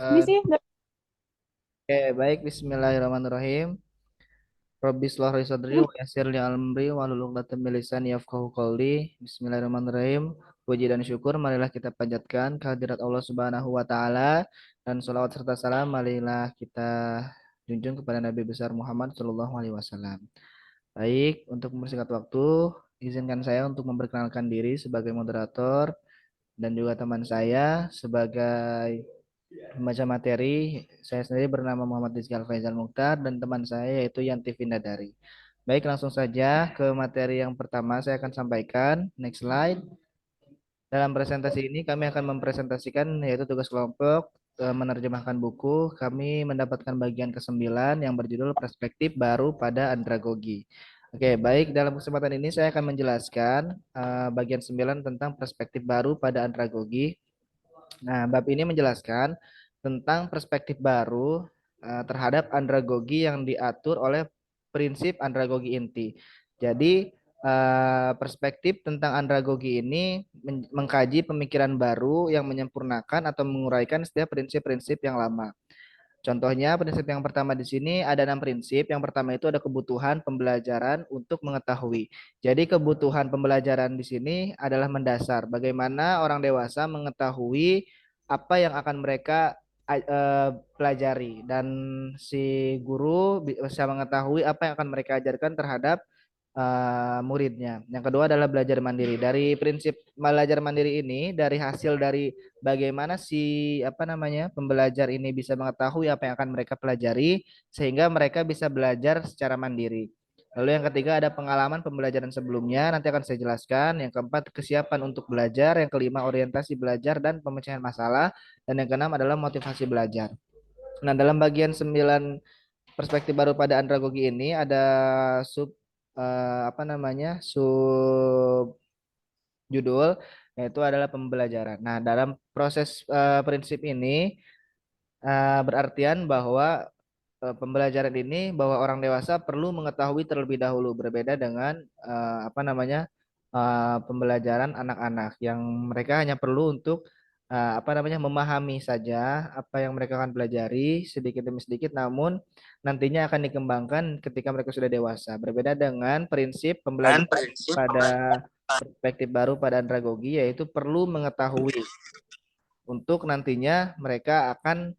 Ini Eh, sih Oke, baik. Bismillahirrahmanirrahim. Rabbi shrah li sadri wa yassir li amri wahlul 'uqdatam min lisani yafqahu qawli. Bismillahirrahmanirrahim. Puji dan syukur marilah kita panjatkan kehadirat Allah Subhanahu wa taala dan salawat serta salam marilah kita junjung kepada Nabi besar Muhammad sallallahu alaihi wasallam. Baik, untuk mempersingkat waktu, izinkan saya untuk memperkenalkan diri sebagai moderator dan juga teman saya sebagai membaca materi. Saya sendiri bernama Muhammad Rizky Faizal Mukhtar dan teman saya yaitu Yanti Vindadari. Baik, langsung saja ke materi yang pertama saya akan sampaikan. Next slide. Dalam presentasi ini kami akan mempresentasikan yaitu tugas kelompok menerjemahkan buku. Kami mendapatkan bagian ke-9 yang berjudul Perspektif Baru pada Andragogi. Oke, baik. Dalam kesempatan ini saya akan menjelaskan bagian 9 tentang perspektif baru pada andragogi. Nah, bab ini menjelaskan tentang perspektif baru terhadap andragogi yang diatur oleh prinsip andragogi inti. Jadi, perspektif tentang andragogi ini mengkaji pemikiran baru yang menyempurnakan atau menguraikan setiap prinsip-prinsip yang lama. Contohnya, prinsip yang pertama di sini ada 6 prinsip. Yang pertama itu ada kebutuhan pembelajaran untuk mengetahui. Jadi kebutuhan pembelajaran di sini adalah mendasar. Bagaimana orang dewasa mengetahui apa yang akan mereka pelajari dan si guru bisa mengetahui apa yang akan mereka ajarkan terhadap muridnya. Yang kedua adalah belajar mandiri. Dari prinsip belajar mandiri ini, dari hasil dari bagaimana si apa namanya pembelajar ini bisa mengetahui apa yang akan mereka pelajari, sehingga mereka bisa belajar secara mandiri. Lalu yang ketiga ada pengalaman pembelajaran sebelumnya, nanti akan saya jelaskan. Yang keempat kesiapan untuk belajar. Yang kelima orientasi belajar dan pemecahan masalah. Dan yang keenam adalah motivasi belajar. Nah, dalam bagian 9 perspektif baru pada andragogi ini ada sub apa namanya sub judul yaitu adalah pembelajaran. Nah, dalam proses prinsip ini berartian bahwa pembelajaran ini bahwa orang dewasa perlu mengetahui terlebih dahulu berbeda dengan apa namanya pembelajaran anak-anak yang mereka hanya perlu untuk apa namanya memahami saja apa yang mereka akan pelajari sedikit demi sedikit namun nantinya akan dikembangkan ketika mereka sudah dewasa berbeda dengan prinsip kan pembelajaran prinsip pada perspektif baru pada andragogi yaitu perlu mengetahui untuk nantinya mereka akan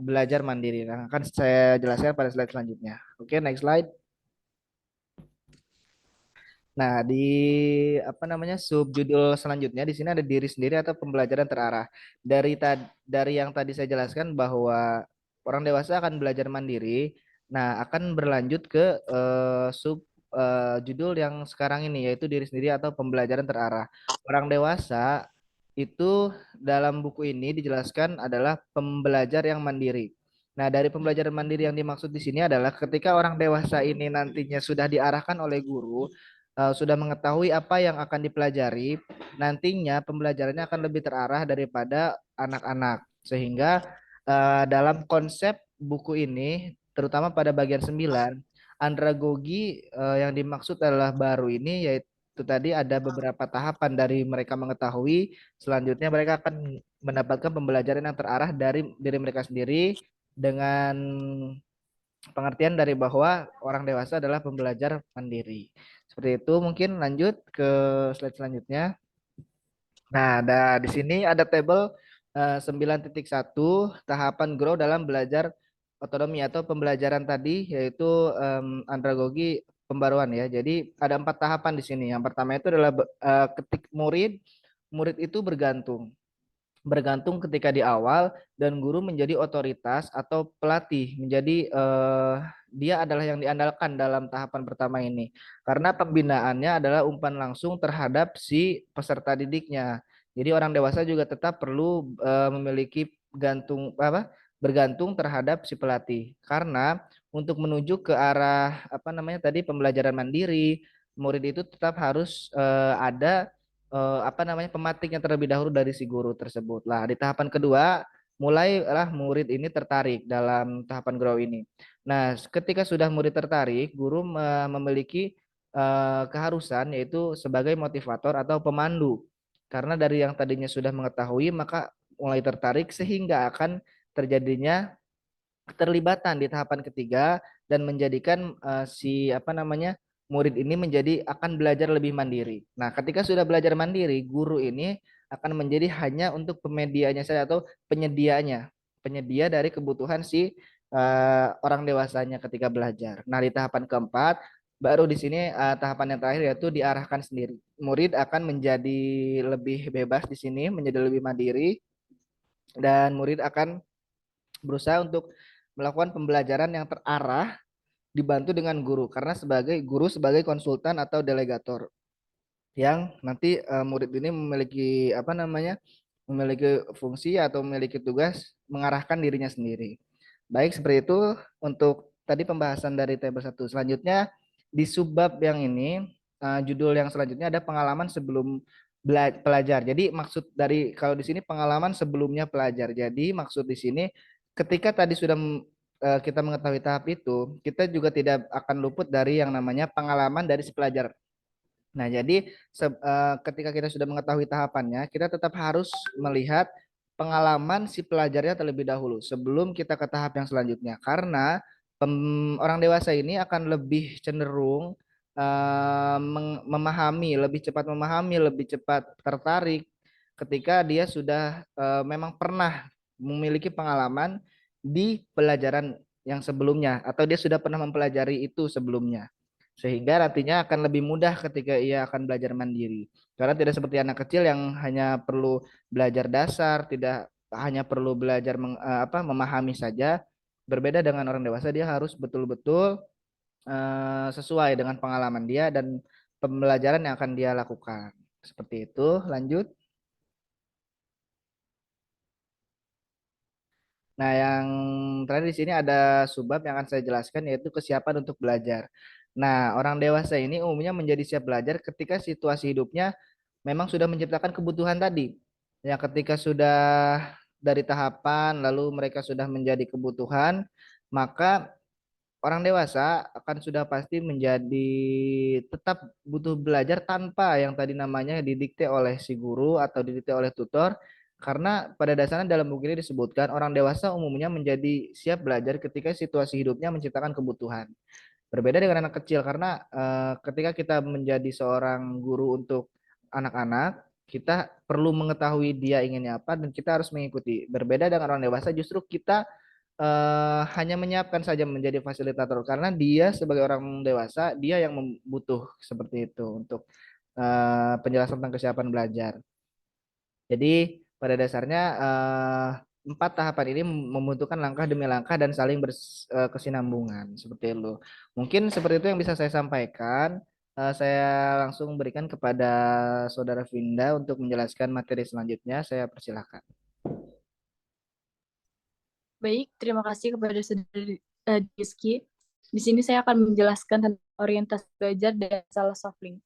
belajar mandiri. Nah, akan saya jelaskan pada slide selanjutnya. Oke, next slide. Nah, di apa namanya subjudul selanjutnya di sini ada diri sendiri atau pembelajaran terarah. Dari yang tadi saya jelaskan bahwa orang dewasa akan belajar mandiri. Nah, akan berlanjut ke sub judul yang sekarang ini yaitu diri sendiri atau pembelajaran terarah. Orang dewasa itu dalam buku ini dijelaskan adalah pembelajar yang mandiri. Nah, dari pembelajaran mandiri yang dimaksud di sini adalah ketika orang dewasa ini nantinya sudah diarahkan oleh guru, sudah mengetahui apa yang akan dipelajari, nantinya pembelajarannya akan lebih terarah daripada anak-anak. Sehingga dalam konsep buku ini, terutama pada bagian 9, andragogi yang dimaksud adalah baru ini, yaitu tadi ada beberapa tahapan dari mereka mengetahui, selanjutnya mereka akan mendapatkan pembelajaran yang terarah dari diri mereka sendiri dengan pengertian dari bahwa orang dewasa adalah pembelajar mandiri. Seperti itu, mungkin lanjut ke slide selanjutnya. Nah, di sini ada tabel 9.1 tahapan grow dalam belajar otonomi atau pembelajaran tadi yaitu andragogi pembaruan ya. Jadi ada 4 tahapan di sini. Yang pertama itu adalah ketik murid. Murid itu bergantung ketika di awal dan guru menjadi otoritas atau pelatih menjadi dia adalah yang diandalkan dalam tahapan pertama ini karena pembinaannya adalah umpan langsung terhadap si peserta didiknya. Jadi orang dewasa juga tetap perlu memiliki bergantung terhadap si pelatih karena untuk menuju ke arah apa namanya tadi pembelajaran mandiri murid itu tetap harus ada apa namanya pematiknya terlebih dahulu dari si guru tersebut. Lah di tahapan kedua mulailah murid ini tertarik dalam tahapan grow ini. Nah, ketika sudah murid tertarik, guru memiliki keharusan yaitu sebagai motivator atau pemandu. Karena dari yang tadinya sudah mengetahui, maka mulai tertarik sehingga akan terjadinya keterlibatan di tahapan ketiga dan menjadikan si apa namanya murid ini menjadi akan belajar lebih mandiri. Nah, ketika sudah belajar mandiri, guru ini akan menjadi hanya untuk pemedianya saja atau penyedianya, penyedia dari kebutuhan si orang dewasanya ketika belajar. Nah, di tahapan keempat baru di sini tahapan yang terakhir yaitu diarahkan sendiri. Murid akan menjadi lebih bebas di sini, menjadi lebih mandiri dan murid akan berusaha untuk melakukan pembelajaran yang terarah dibantu dengan guru karena sebagai guru sebagai konsultan atau delegator yang nanti murid ini memiliki apa namanya memiliki fungsi atau memiliki tugas mengarahkan dirinya sendiri. Baik seperti itu untuk tadi pembahasan dari tabel 1. Selanjutnya di subbab yang ini judul yang selanjutnya ada pengalaman sebelum pelajar. Jadi maksud dari kalau di sini pengalaman sebelumnya pelajar. Jadi maksud di sini ketika tadi sudah kita mengetahui tahap itu, kita juga tidak akan luput dari yang namanya pengalaman dari si pelajar. Nah, jadi ketika kita sudah mengetahui tahapannya, kita tetap harus melihat pengalaman si pelajarnya terlebih dahulu sebelum kita ke tahap yang selanjutnya. Karena orang dewasa ini akan lebih cenderung memahami, lebih cepat tertarik ketika dia sudah memang pernah memiliki pengalaman di pelajaran yang sebelumnya atau dia sudah pernah mempelajari itu sebelumnya sehingga nantinya akan lebih mudah ketika ia akan belajar mandiri. Karena tidak seperti anak kecil yang hanya perlu belajar dasar, tidak hanya perlu belajar memahami saja. Berbeda dengan orang dewasa, dia harus betul-betul sesuai dengan pengalaman dia dan pembelajaran yang akan dia lakukan. Seperti itu. Lanjut. Nah, yang terakhir di sini ada subbab yang akan saya jelaskan yaitu kesiapan untuk belajar. Nah, orang dewasa ini umumnya menjadi siap belajar ketika situasi hidupnya memang sudah menciptakan kebutuhan tadi. Ya, ketika sudah dari tahapan lalu mereka sudah menjadi kebutuhan, maka orang dewasa akan sudah pasti menjadi tetap butuh belajar tanpa yang tadi namanya didikte oleh si guru atau didikte oleh tutor karena pada dasarnya dalam buku ini disebutkan orang dewasa umumnya menjadi siap belajar ketika situasi hidupnya menciptakan kebutuhan. Berbeda dengan anak kecil karena ketika kita menjadi seorang guru untuk anak-anak, kita perlu mengetahui dia inginnya apa dan kita harus mengikuti. Berbeda dengan orang dewasa, justru kita hanya menyiapkan saja menjadi fasilitator karena dia sebagai orang dewasa, dia yang membutuh seperti itu untuk penjelasan tentang kesiapan belajar. Jadi pada dasarnya empat tahapan ini membutuhkan langkah demi langkah dan saling berkesinambungan seperti itu. Mungkin seperti itu yang bisa saya sampaikan. Saya langsung berikan kepada Saudara Vinda untuk menjelaskan materi selanjutnya. Saya persilahkan. Baik, terima kasih kepada Saudara Rizky. Di sini saya akan menjelaskan tentang orientasi belajar dan masalah soft link.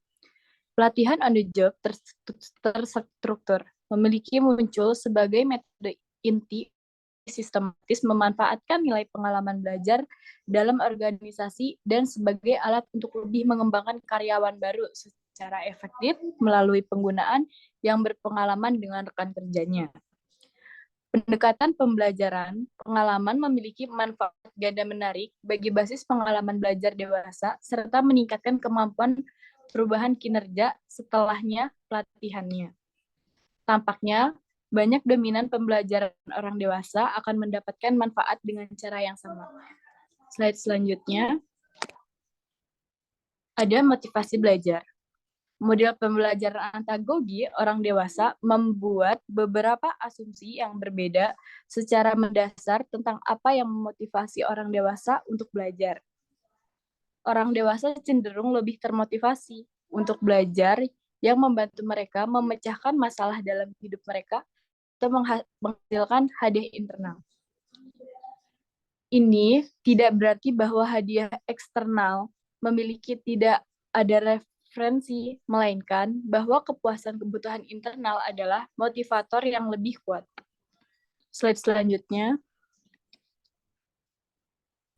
Pelatihan on the job terstruktur memiliki muncul sebagai metode inti sistematis memanfaatkan nilai pengalaman belajar dalam organisasi dan sebagai alat untuk lebih mengembangkan karyawan baru secara efektif melalui penggunaan yang berpengalaman dengan rekan kerjanya. Pendekatan pembelajaran pengalaman memiliki manfaat ganda menarik bagi basis pengalaman belajar dewasa serta meningkatkan kemampuan perubahan kinerja setelahnya pelatihannya. Tampaknya, banyak dominan pembelajaran orang dewasa akan mendapatkan manfaat dengan cara yang sama. Slide selanjutnya, ada motivasi belajar. Model pembelajaran antagogi orang dewasa membuat beberapa asumsi yang berbeda secara mendasar tentang apa yang memotivasi orang dewasa untuk belajar. Orang dewasa cenderung lebih termotivasi untuk belajar yang membantu mereka memecahkan masalah dalam hidup mereka atau menghasilkan hadiah internal. Ini tidak berarti bahwa hadiah eksternal memiliki tidak ada referensi, melainkan bahwa kepuasan kebutuhan internal adalah motivator yang lebih kuat. Slide selanjutnya.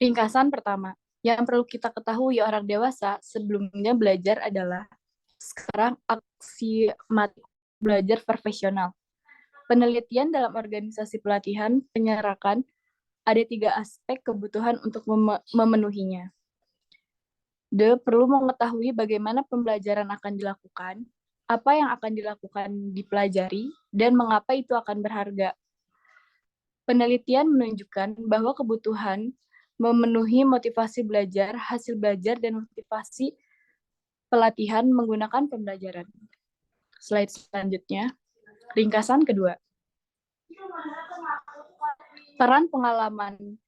Ringkasan pertama. Yang perlu kita ketahui orang dewasa sebelumnya belajar adalah sekarang aksi belajar profesional. Penelitian dalam organisasi pelatihan penyerakan ada 3 aspek kebutuhan untuk memenuhinya. Perlu mengetahui bagaimana pembelajaran akan dilakukan, apa yang akan dilakukan dipelajari, dan mengapa itu akan berharga. Penelitian menunjukkan bahwa kebutuhan memenuhi motivasi belajar, hasil belajar, dan motivasi pelatihan menggunakan pembelajaran. Slide selanjutnya, ringkasan kedua. Peran pengalaman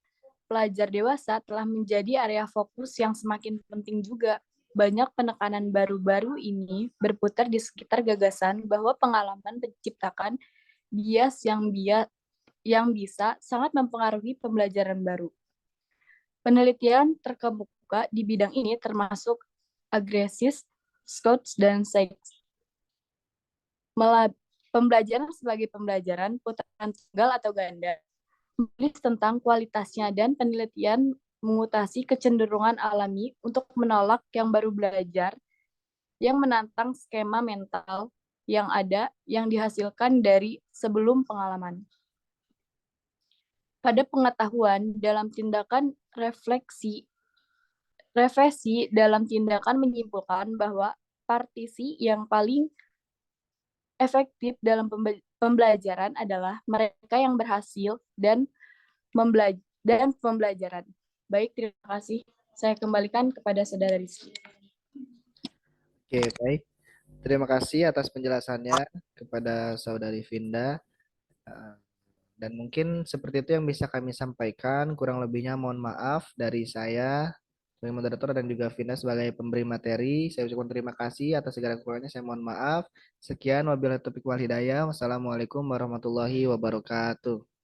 pelajar dewasa telah menjadi area fokus yang semakin penting juga. Banyak penekanan baru-baru ini berputar di sekitar gagasan bahwa pengalaman menciptakan bias yang bisa sangat mempengaruhi pembelajaran baru. Penelitian terkemuka di bidang ini termasuk Agresis, Scouts, dan Sykes. Pembelajaran sebagai pembelajaran putaran tunggal atau ganda menulis tentang kualitasnya dan penelitian mengutasi kecenderungan alami untuk menolak yang baru belajar yang menantang skema mental yang ada yang dihasilkan dari sebelum pengalaman. Pada pengetahuan dalam tindakan refleksi dalam tindakan menyimpulkan bahwa partisi yang paling efektif dalam pembelajaran adalah mereka yang berhasil dan pembelajaran. Baik, terima kasih. Saya kembalikan kepada Saudara Rizky. Oke, baik. Terima kasih atas penjelasannya kepada Saudari Vinda. Dan mungkin seperti itu yang bisa kami sampaikan. Kurang lebihnya mohon maaf dari saya sebagai moderator dan juga Vinda sebagai pemberi materi. Saya ucapkan terima kasih atas segala kekurangannya. Saya mohon maaf. Sekian wabillahi taufiq wal hidayah. Wassalamualaikum warahmatullahi wabarakatuh.